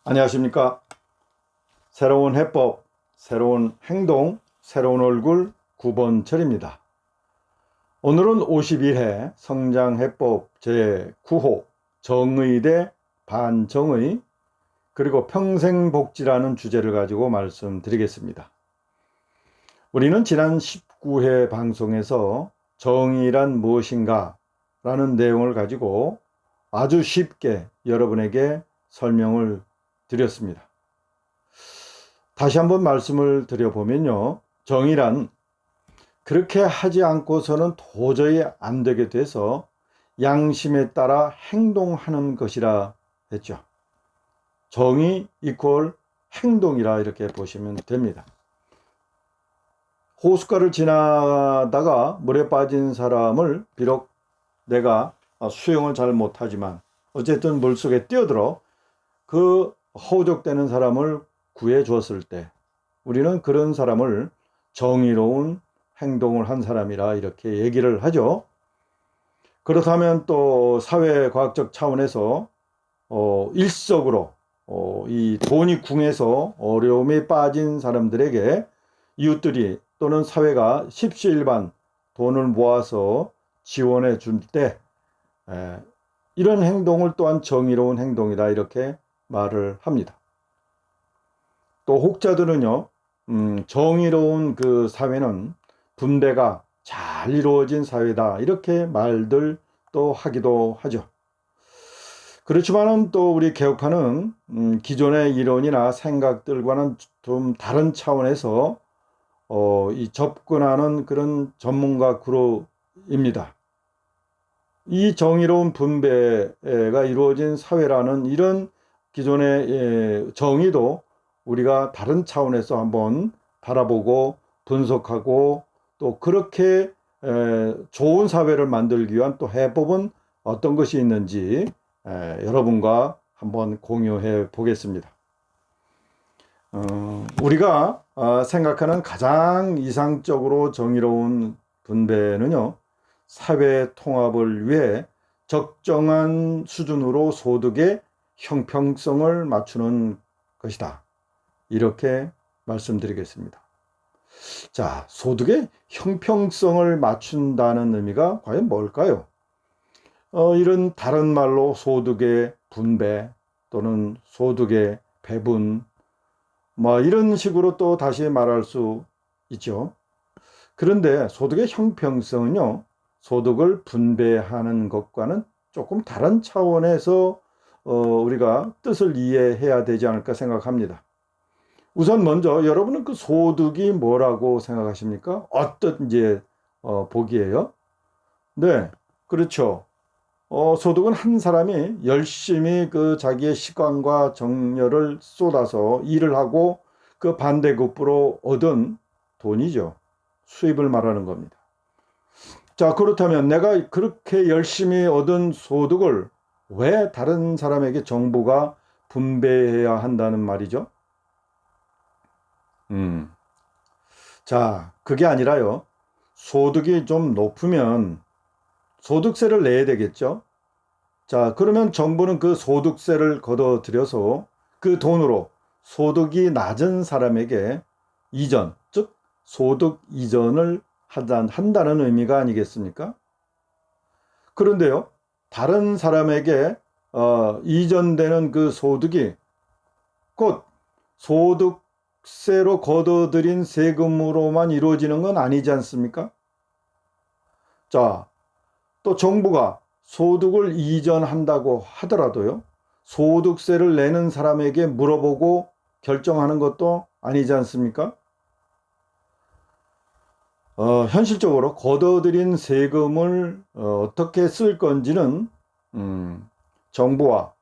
안녕하십니까. 새로운 해법, 새로운 행동, 새로운 얼굴 9번철입니다. 오늘은 51회 성장해법 제9호 정의 대 반정의 그리고 평생복지라는 주제를 가지고 말씀드리겠습니다. 우리는 지난 19회 방송에서 정의란 무엇인가 라는 내용을 가지고 아주 쉽게 여러분에게 설명을 드렸습니다. 다시 한번 말씀을 드려보면요. 정의란 그렇게 하지 않고서는 도저히 안 되게 돼서 양심에 따라 행동하는 것이라 했죠. 정의 이퀄 행동이라 이렇게 보시면 됩니다. 호숫가를 지나다가 물에 빠진 사람을 비록 내가 수영을 잘 못하지만 어쨌든 물속에 뛰어들어 그 허우적대는 사람을 구해 주었을 때 우리는 그런 사람을 정의로운 행동을 한 사람이라 이렇게 얘기를 하죠. 그렇다면 또 사회과학적 차원에서 일석으로 이 돈이 궁해서 어려움에 빠진 사람들에게 이웃들이 또는 사회가 십시일반 돈을 모아서 지원해 줄 때 이런 행동을 또한 정의로운 행동이다 이렇게 말을 합니다. 또 혹자들은요, 정의로운 그 사회는 분배가 잘 이루어진 사회다 이렇게 말들 또 하기도 하죠. 그렇지만은 또 우리 개혁파는 기존의 이론이나 생각들과는 좀 다른 차원에서 이 접근하는 그런 전문가 그룹입니다. 이 정의로운 분배가 이루어진 사회라는 이런 기존의 정의도 우리가 다른 차원에서 한번 바라보고 분석하고 또 그렇게 좋은 사회를 만들기 위한 또 해법은 어떤 것이 있는지 여러분과 한번 공유해 보겠습니다. 우리가 생각하는 가장 이상적으로 정의로운 분배는요, 사회 통합을 위해 적정한 수준으로 소득의 형평성을 맞추는 것이다. 이렇게 말씀드리겠습니다. 자, 소득의 형평성을 맞춘다는 의미가 과연 뭘까요? 이런 다른 말로 소득의 분배 또는 소득의 배분 이런 식으로 또 다시 말할 수 있죠. 그런데 소득의 형평성은요, 소득을 분배하는 것과는 조금 다른 차원에서 우리가 뜻을 이해해야 되지 않을까 생각합니다. 우선 먼저 여러분은 그 소득이 뭐라고 생각하십니까? 어떤 이제 복이에요? 네, 그렇죠. 소득은 한 사람이 열심히 그 자기의 시간과 정열을 쏟아서 일을 하고 그 반대급부로 얻은 돈이죠. 수입을 말하는 겁니다. 자, 그렇다면 내가 그렇게 열심히 얻은 소득을 왜 다른 사람에게 정부가 분배해야 한다는 말이죠? 자, 그게 아니라요. 소득이 좀 높으면 소득세를 내야 되겠죠? 자, 그러면 정부는 그 소득세를 걷어들여서 그 돈으로 소득이 낮은 사람에게 이전, 즉 소득 이전을 한다는 의미가 아니겠습니까? 그런데요, 다른 사람에게 이전되는 그 소득이 곧 소득세로 걷어들인 세금으로만 이루어지는 건 아니지 않습니까? 자, 또 정부가 소득을 이전한다고 하더라도요, 소득세를 내는 사람에게 물어보고 결정하는 것도 아니지 않습니까? 현실적으로 걷어들인 세금을 어떻게 쓸 건지는 정부와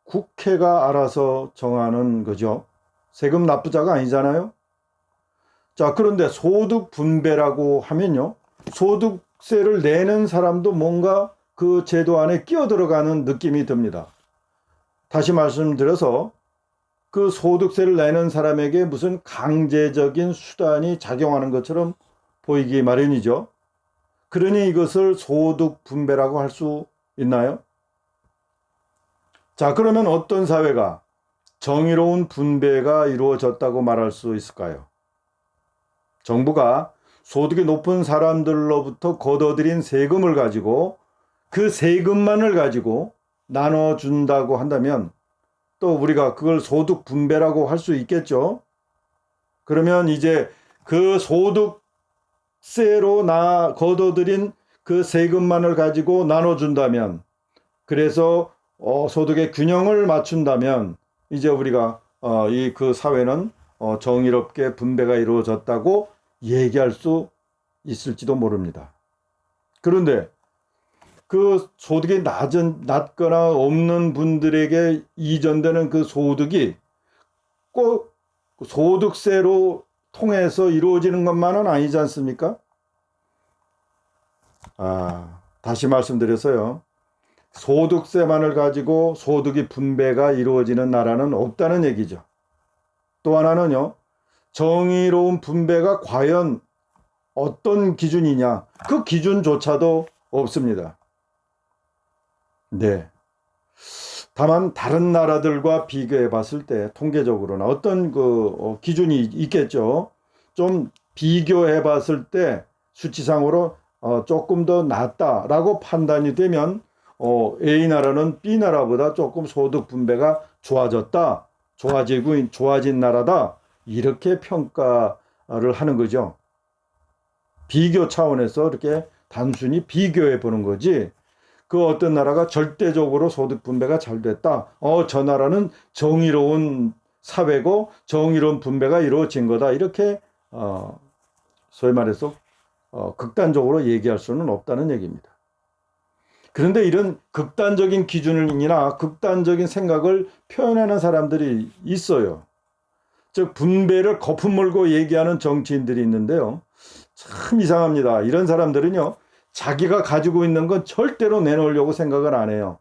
국회가 알아서 정하는 거죠. 세금 납부자가 아니잖아요. 자, 그런데 소득 분배라고 하면요, 소득세를 내는 사람도 뭔가 그 제도 안에 끼어들어가는 느낌이 듭니다. 다시 말씀드려서 그 소득세를 내는 사람에게 무슨 강제적인 수단이 작용하는 것처럼 보이기 마련이죠. 그러니 이것을 소득 분배라고 할 수 있나요? 자, 그러면 어떤 사회가 정의로운 분배가 이루어졌다고 말할 수 있을까요? 정부가 소득이 높은 사람들로부터 걷어들인 세금을 가지고 그 세금만을 가지고 나눠준다고 한다면 또 우리가 그걸 소득 분배라고 할 수 있겠죠. 그러면 이제 그 소득세로 걷어들인 그 세금만을 가지고 나눠준다면, 그래서 소득의 균형을 맞춘다면 이제 우리가 그 사회는 정의롭게 분배가 이루어졌다고 얘기할 수 있을지도 모릅니다. 그런데 그 소득이 낮거나 없는 분들에게 이전되는 그 소득이 꼭 소득세로 통해서 이루어지는 것만은 아니지 않습니까? 다시 말씀드려서요. 소득세만을 가지고 소득이 분배가 이루어지는 나라는 없다는 얘기죠. 또 하나는요, 정의로운 분배가 과연 어떤 기준이냐, 그 기준조차도 없습니다. 네. 다만 다른 나라들과 비교해 봤을 때 통계적으로나 어떤 기준이 있겠죠. 좀 비교해 봤을 때 수치상으로 조금 더 낫다라고 판단이 되면 A 나라는 B 나라보다 조금 소득 분배가 좋아졌다, 좋아진 나라다, 이렇게 평가를 하는 거죠. 비교 차원에서 이렇게 단순히 비교해 보는 거지, 그 어떤 나라가 절대적으로 소득 분배가 잘 됐다, 저 나라는 정의로운 사회고 정의로운 분배가 이루어진 거다, 이렇게 소위 말해서 극단적으로 얘기할 수는 없다는 얘기입니다. 그런데 이런 극단적인 기준이나 극단적인 생각을 표현하는 사람들이 있어요. 즉 분배를 거품 물고 얘기하는 정치인들이 있는데요, 참 이상합니다. 이런 사람들은요, 자기가 가지고 있는 건 절대로 내놓으려고 생각을 안 해요.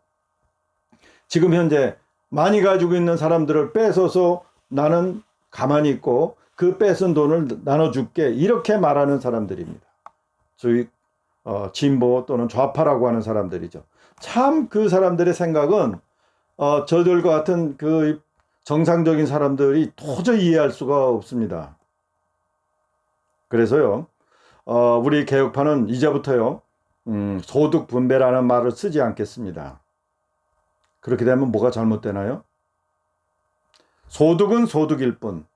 지금 현재 많이 가지고 있는 사람들을 뺏어서 나는 가만히 있고 그 뺏은 돈을 나눠줄게, 이렇게 말하는 사람들입니다. 저희 진보 또는 좌파라고 하는 사람들이죠. 참 그 사람들의 생각은 저들과 같은 그 정상적인 사람들이 도저히 이해할 수가 없습니다. 그래서요, 우리 개혁파는 이제부터요, 소득 분배라는 말을 쓰지 않겠습니다. 그렇게 되면 뭐가 잘못되나요? 소득은 소득일 뿐,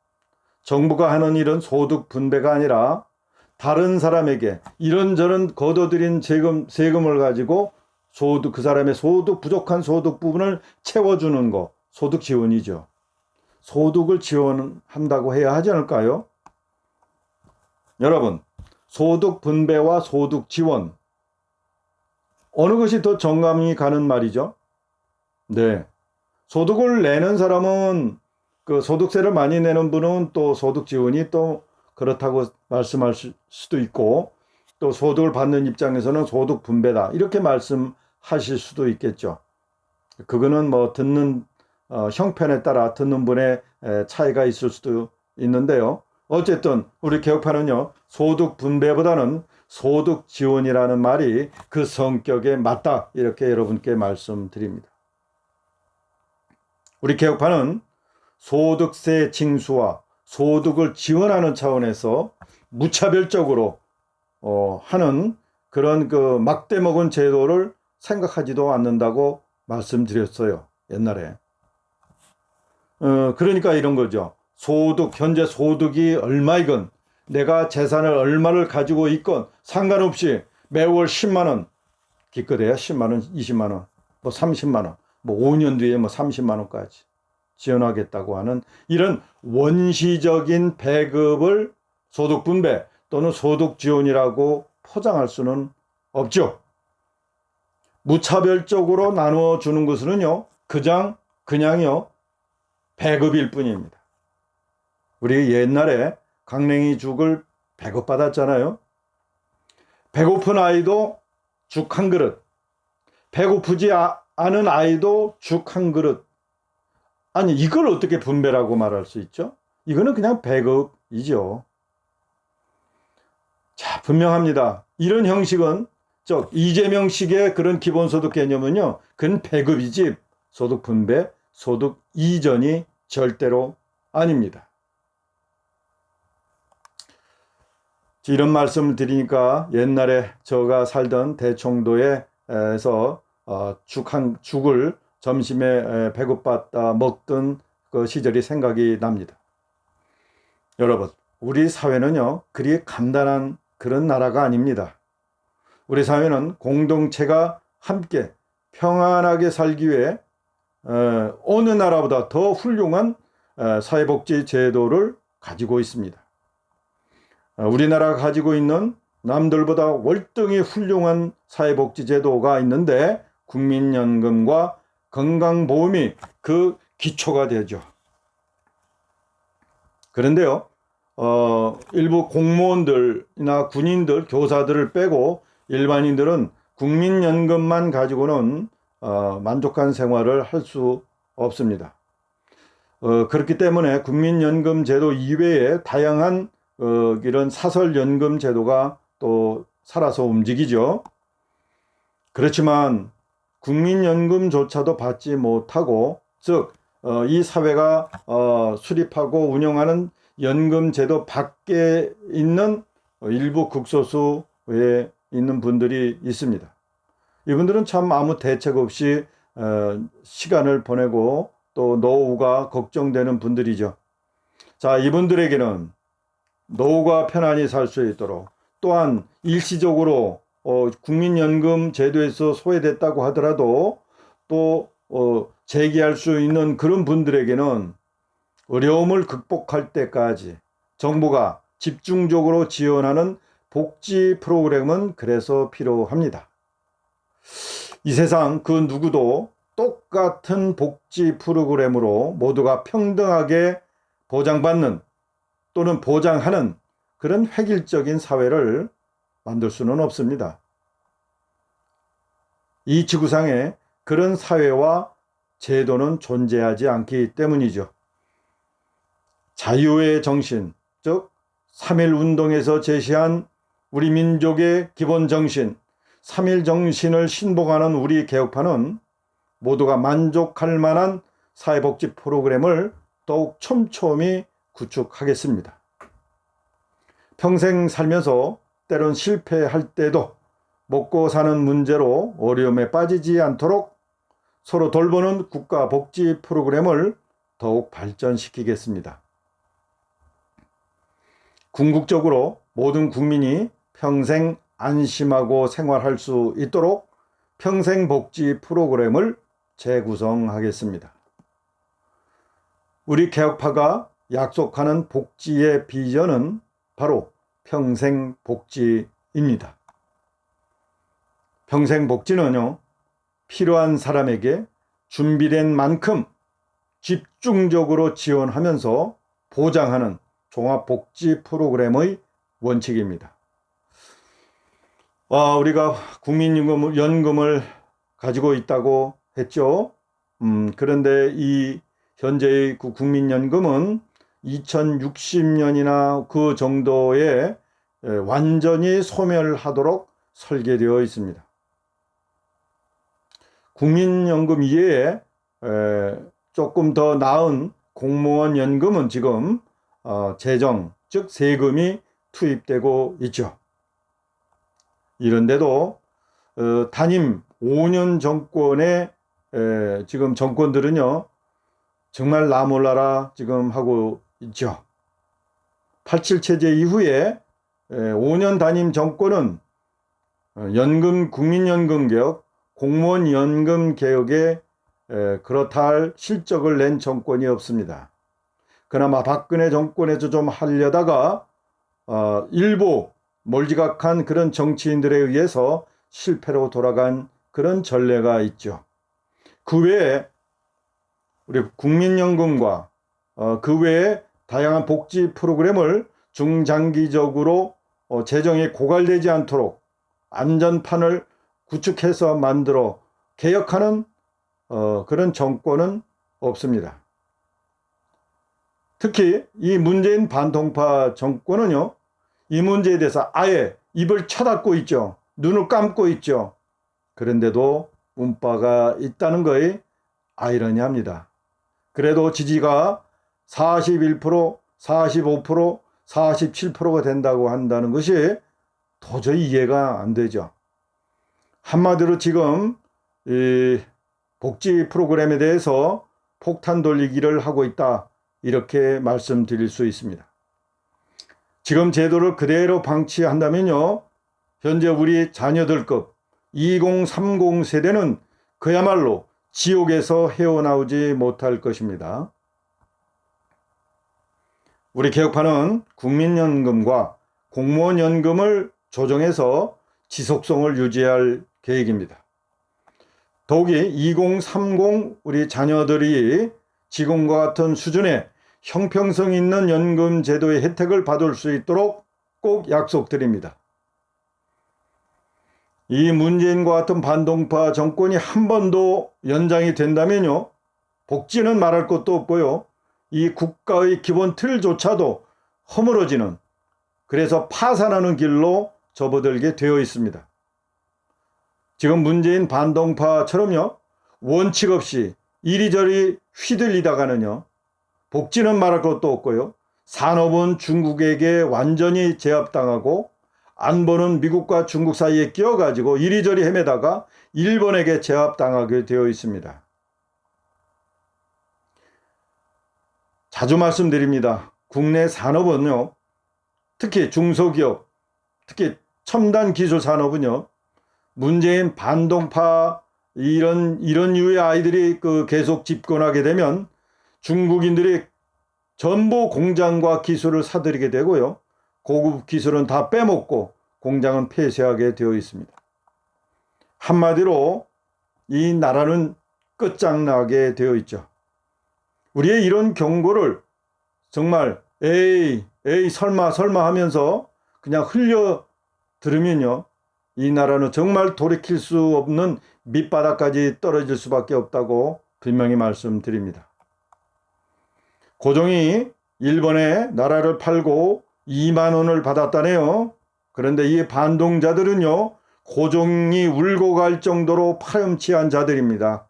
정부가 하는 일은 소득 분배가 아니라 다른 사람에게 이런저런 걷어들인 세금을 가지고 그 사람의 부족한 소득 부분을 채워주는 거, 소득 지원이죠. 소득을 지원한다고 해야 하지 않을까요? 여러분, 소득 분배와 소득 지원, 어느 것이 더 정감이 가는 말이죠? 네. 소득을 내는 사람은, 그 소득세를 많이 내는 분은 또 소득 지원이 또 그렇다고 말씀할 수도 있고, 또 소득을 받는 입장에서는 소득 분배다, 이렇게 말씀하실 수도 있겠죠. 그거는 뭐 듣는 형편에 따라 듣는 분의 차이가 있을 수도 있는데요. 어쨌든 우리 개혁파는요, 소득 분배보다는 소득 지원이라는 말이 그 성격에 맞다, 이렇게 여러분께 말씀드립니다. 우리 개혁파는 소득세 징수와 소득을 지원하는 차원에서 무차별적으로 하는 그런 그 막대 먹은 제도를 생각하지도 않는다고 말씀드렸어요, 옛날에. 그러니까 이런 거죠. 현재 소득이 얼마이건, 내가 재산을 얼마를 가지고 있건 상관없이 매월 10만 원, 기껏해야 10만 원, 20만 원, 뭐 30만 원, 뭐 5년 뒤에 뭐 30만 원까지 지원하겠다고 하는 이런 원시적인 배급을 소득 분배 또는 소득 지원이라고 포장할 수는 없죠. 무차별적으로 나누어 주는 것은요, 그냥요, 배급일 뿐입니다. 우리 옛날에 강냉이 죽을 배급받았잖아요. 배고픈 아이도 죽 한 그릇, 배고프지 않은 아이도 죽 한 그릇. 아니, 이걸 어떻게 분배라고 말할 수 있죠? 이거는 그냥 배급이죠. 자, 분명합니다. 이런 형식은, 이재명식의 그런 기본소득 개념은요, 그건 배급이지 소득 분배, 소득 이전이 절대로 아닙니다. 이런 말씀을 드리니까 옛날에 제가 살던 대청도에서 죽을 점심에 배고팠다 먹던 그 시절이 생각이 납니다. 여러분, 우리 사회는요, 그리 간단한 그런 나라가 아닙니다. 우리 사회는 공동체가 함께 평안하게 살기 위해 어느 나라보다 더 훌륭한 사회복지 제도를 가지고 있습니다. 우리나라가 가지고 있는 남들보다 월등히 훌륭한 사회복지 제도가 있는데 국민연금과 건강보험이 그 기초가 되죠. 그런데요, 일부 공무원들이나 군인들, 교사들을 빼고 일반인들은 국민연금만 가지고는 만족한 생활을 할 수 없습니다. 그렇기 때문에 국민연금 제도 이외에 다양한 이런 사설연금 제도가 또 살아서 움직이죠. 그렇지만 국민연금조차도 받지 못하고, 즉 이 사회가 수립하고 운영하는 연금제도 밖에 있는 일부 극소수에 있는 분들이 있습니다. 이분들은 참 아무 대책 없이 시간을 보내고 또 노후가 걱정되는 분들이죠. 자, 이분들에게는 노후가 편안히 살 수 있도록, 또한 일시적으로 국민연금 제도에서 소외됐다고 하더라도 또 재기할 수 있는 그런 분들에게는 어려움을 극복할 때까지 정부가 집중적으로 지원하는 복지 프로그램은 그래서 필요합니다. 이 세상 그 누구도 똑같은 복지 프로그램으로 모두가 평등하게 보장받는 또는 보장하는 그런 획일적인 사회를 만들 수는 없습니다. 이 지구상에 그런 사회와 제도는 존재하지 않기 때문이죠. 자유의 정신, 즉 3.1 운동에서 제시한 우리 민족의 기본 정신, 3.1 정신을 신봉하는 우리 개혁파는 모두가 만족할 만한 사회복지 프로그램을 더욱 촘촘히 구축하겠습니다. 평생 살면서 때론 실패할 때도 먹고 사는 문제로 어려움에 빠지지 않도록 서로 돌보는 국가 복지 프로그램을 더욱 발전시키겠습니다. 궁극적으로 모든 국민이 평생 안심하고 생활할 수 있도록 평생복지 프로그램을 재구성하겠습니다. 우리 개혁파가 약속하는 복지의 비전은 바로 평생복지입니다. 평생복지는요, 필요한 사람에게 준비된 만큼 집중적으로 지원하면서 보장하는 종합복지 프로그램의 원칙입니다. 우리가 국민연금을 가지고 있다고 했죠. 그런데 이 현재의 국민연금은 2060년이나 그 정도에 완전히 소멸하도록 설계되어 있습니다. 국민연금 이외에 조금 더 나은 공무원 연금은 지금 재정, 즉 세금이 투입되고 있죠. 이런데도 단임 5년 정권의 지금 정권들은요, 정말 나 몰라라 지금 하고 있죠. 87 체제 이후에 5년 단임 정권은 국민연금 개혁, 공무원 연금 개혁에 그렇다 할 실적을 낸 정권이 없습니다. 그나마 박근혜 정권에서 좀 하려다가 일부 몰지각한 그런 정치인들에 의해서 실패로 돌아간 그런 전례가 있죠. 그 외에 우리 국민연금과 그 외에 다양한 복지 프로그램을 중장기적으로 재정이 고갈되지 않도록 안전판을 구축해서 만들어 개혁하는 그런 정권은 없습니다. 특히 이 문재인 반동파 정권은요, 이 문제에 대해서 아예 입을 쳐닫고 있죠. 눈을 감고 있죠. 그런데도 운바가 있다는 거에 아이러니합니다. 그래도 지지가 41%, 45%, 47%가 된다고 한다는 것이 도저히 이해가 안 되죠. 한마디로 지금 이 복지 프로그램에 대해서 폭탄 돌리기를 하고 있다, 이렇게 말씀드릴 수 있습니다. 지금 제도를 그대로 방치한다면요, 현재 우리 자녀들급 2030 세대는 그야말로 지옥에서 헤어나오지 못할 것입니다. 우리 개혁파는 국민연금과 공무원연금을 조정해서 지속성을 유지할 계획입니다. 더욱이 2030 우리 자녀들이 지금과 같은 수준의 형평성 있는 연금 제도의 혜택을 받을 수 있도록 꼭 약속드립니다. 이 문재인과 같은 반동파 정권이 한 번 더 연장이 된다면요, 복지는 말할 것도 없고요, 이 국가의 기본 틀조차도 허물어지는, 그래서 파산하는 길로 접어들게 되어 있습니다. 지금 문재인 반동파처럼요, 원칙 없이 이리저리 휘둘리다가는요, 복지는 말할 것도 없고요, 산업은 중국에게 완전히 제압당하고 안보는 미국과 중국 사이에 끼어가지고 이리저리 헤매다가 일본에게 제압당하게 되어 있습니다. 자주 말씀드립니다. 국내 산업은요, 특히 중소기업, 특히 첨단 기술 산업은요, 문재인 반동파 이런 유의 아이들이 계속 집권하게 되면 중국인들이 전부 공장과 기술을 사들이게 되고요, 고급 기술은 다 빼먹고 공장은 폐쇄하게 되어 있습니다. 한마디로 이 나라는 끝장나게 되어 있죠. 우리의 이런 경고를 정말 에이 설마 하면서 그냥 흘려 들으면요, 이 나라는 정말 돌이킬 수 없는 밑바닥까지 떨어질 수밖에 없다고 분명히 말씀드립니다. 고종이 일본에 나라를 팔고 2만 원을 받았다네요. 그런데 이 반동자들은요, 고종이 울고 갈 정도로 파렴치한 자들입니다.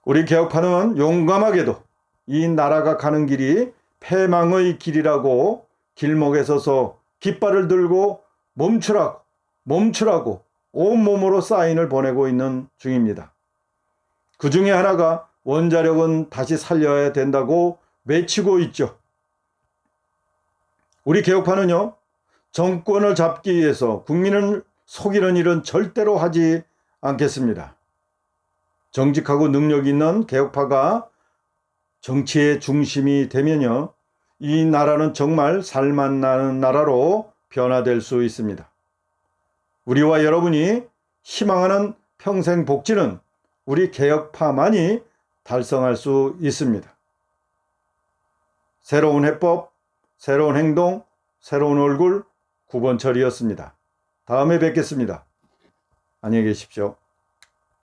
우리 개혁파는 용감하게도 이 나라가 가는 길이 패망의 길이라고 길목에 서서 깃발을 들고 멈추라고 온몸으로 사인을 보내고 있는 중입니다. 그 중에 하나가 원자력은 다시 살려야 된다고 외치고 있죠. 우리 개혁파는요, 정권을 잡기 위해서 국민을 속이는 일은 절대로 하지 않겠습니다. 정직하고 능력 있는 개혁파가 정치의 중심이 되면요, 이 나라는 정말 살맛나는 나라로 변화될 수 있습니다. 우리와 여러분이 희망하는 평생 복지는 우리 개혁파만이 달성할 수 있습니다. 새로운 해법, 새로운 행동, 새로운 얼굴, 구본철이었습니다. 다음에 뵙겠습니다. 안녕히 계십시오.